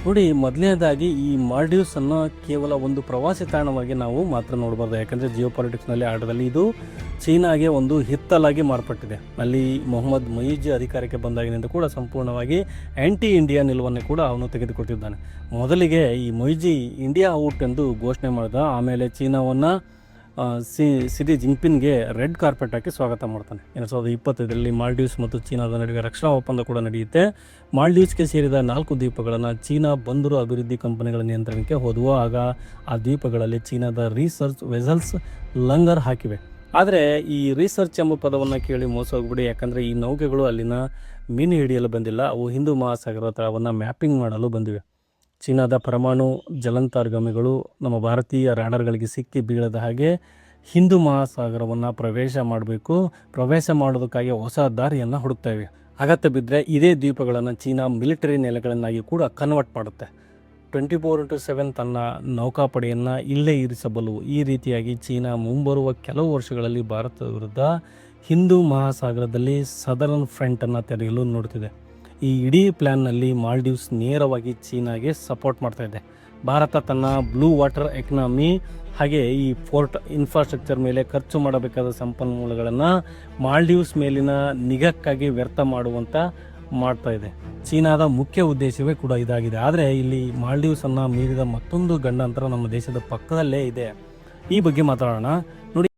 ನೋಡಿ, ಮೊದಲನೇದಾಗಿ ಈ ಮಾಲ್ಡೀವ್ಸ್ ಅನ್ನು ಕೇವಲ ಒಂದು ಪ್ರವಾಸಿ ತಾಣವಾಗಿ ನಾವು ಮಾತ್ರ ನೋಡಬಾರ್ದು. ಯಾಕಂದರೆ ಜಿಯೋ ಪಾಲಿಟಿಕ್ಸ್ನಲ್ಲಿ ಆಟದಲ್ಲಿ ಇದು ಚೀನಾಗೆ ಒಂದು ಹಿತ್ತಲಾಗಿ ಮಾರ್ಪಟ್ಟಿದೆ. ಅಲ್ಲಿ ಮೊಹಮ್ಮದ್ ಮೊಯಿಜಿ ಅಧಿಕಾರಕ್ಕೆ ಬಂದಾಗಿನಿಂದ ಕೂಡ ಸಂಪೂರ್ಣವಾಗಿ ಆ್ಯಂಟಿ ಇಂಡಿಯಾ ನಿಲುವನ್ನು ಕೂಡ ಅವನು ತೆಗೆದುಕೊಟ್ಟಿದ್ದಾನೆ. ಮೊದಲಿಗೆ ಈ ಮೊಯಿಜಿ ಇಂಡಿಯಾ ಔಟ್ ಎಂದು ಘೋಷಣೆ ಮಾಡಿದ. ಆಮೇಲೆ ಚೀನಾವನ್ನು ಸಿಟಿ ಜಿಂಗ್ಪಿನ್ಗೆ ರೆಡ್ ಕಾರ್ಪೆಟ್ ಹಾಕಿ ಸ್ವಾಗತ ಮಾಡ್ತಾನೆ. 2025ರಲ್ಲಿ ಮಾಲ್ಡೀವ್ಸ್ ಮತ್ತು ಚೀನಾದ ನಡುವೆ ರಕ್ಷಣಾ ಒಪ್ಪಂದ ಕೂಡ ನಡೆಯುತ್ತೆ. ಮಾಲ್ಡೀವ್ಸ್ಗೆ ಸೇರಿದ 4 ದ್ವೀಪಗಳನ್ನು ಚೀನಾ ಬಂದರು ಅಭಿವೃದ್ಧಿ ಕಂಪನಿಗಳ ನಿಯಂತ್ರಣಕ್ಕೆ ಹೋದವು. ಆಗ ಆ ದ್ವೀಪಗಳಲ್ಲಿ ಚೀನಾದ ರಿಸರ್ಚ್ ವೆಸಲ್ಸ್ ಲಂಗರ್ ಹಾಕಿವೆ. ಆದರೆ ಈ ರಿಸರ್ಚ್ ಎಂಬ ಪದವನ್ನು ಕೇಳಿ ಮೋಸ ಹೋಗ್ಬಿಡಿ. ಯಾಕಂದರೆ ಈ ನೌಕೆಗಳು ಅಲ್ಲಿನ ಮೀನು ಹಿಡಿಯಲು ಬಂದಿಲ್ಲ, ಅವು ಹಿಂದೂ ಮಹಾಸಾಗರ ತಳವನ್ನು ಮ್ಯಾಪಿಂಗ್ ಮಾಡಲು ಬಂದಿವೆ. ಚೀನಾದ ಪರಮಾಣು ಜಲಂತರ್ಗಾಮಿಗಳು ನಮ್ಮ ಭಾರತೀಯ ರಾಡರ್ಗಳಿಗೆ ಸಿಕ್ಕಿ ಬೀಳದ ಹಾಗೆ ಹಿಂದೂ ಮಹಾಸಾಗರವನ್ನು ಪ್ರವೇಶ ಮಾಡೋದಕ್ಕಾಗಿ ಹೊಸ ದಾರಿಯನ್ನು ಹುಡುಕ್ತಾ ಇವೆ. ಅಗತ್ಯ ಬಿದ್ದರೆ ಇದೇ ದ್ವೀಪಗಳನ್ನು ಚೀನಾ ಮಿಲಿಟರಿ ನೆಲೆಗಳನ್ನಾಗಿ ಕೂಡ ಕನ್ವರ್ಟ್ ಮಾಡುತ್ತೆ. 24/7 ತನ್ನ ನೌಕಾಪಡೆಯನ್ನು ಇಲ್ಲೇ ಇರಿಸಬಲ್ಲವು. ಈ ರೀತಿಯಾಗಿ ಚೀನಾ ಮುಂಬರುವ ಕೆಲವು ವರ್ಷಗಳಲ್ಲಿ ಭಾರತದ ವಿರುದ್ಧ ಹಿಂದೂ ಮಹಾಸಾಗರದಲ್ಲಿ ಸದರ್ನ್ ಫ್ರಂಟನ್ನು ತೆರೆಯಲು ನೋಡ್ತಿದೆ. ಈ ಇಡೀ ಪ್ಲ್ಯಾನ್ನಲ್ಲಿ ಮಾಲ್ಡೀವ್ಸ್ ನೇರವಾಗಿ ಚೀನಾಗೆ ಸಪೋರ್ಟ್ ಮಾಡ್ತಾ ಇದೆ. ಭಾರತ ತನ್ನ ಬ್ಲೂ ವಾಟರ್ ಎಕನಾಮಿ ಹಾಗೆ ಈ ಪೋರ್ಟ್ ಇನ್ಫ್ರಾಸ್ಟ್ರಕ್ಚರ್ ಮೇಲೆ ಖರ್ಚು ಮಾಡಬೇಕಾದ ಸಂಪನ್ಮೂಲಗಳನ್ನು ಮಾಲ್ಡೀವ್ಸ್ ಮೇಲಿನ ನಿಗಕ್ಕಾಗಿ ವ್ಯರ್ಥ ಮಾಡ್ತಾ ಇದೆ. ಚೀನಾದ ಮುಖ್ಯ ಉದ್ದೇಶವೇ ಕೂಡ ಇದಾಗಿದೆ. ಆದರೆ ಇಲ್ಲಿ ಮಾಲ್ಡೀವ್ಸನ್ನು ಮೀರಿದ ಮತ್ತೊಂದು ಗಂಡಾಂತರ ನಮ್ಮ ದೇಶದ ಪಕ್ಕದಲ್ಲೇ ಇದೆ. ಈ ಬಗ್ಗೆ ಮಾತಾಡೋಣ. ನೋಡಿ,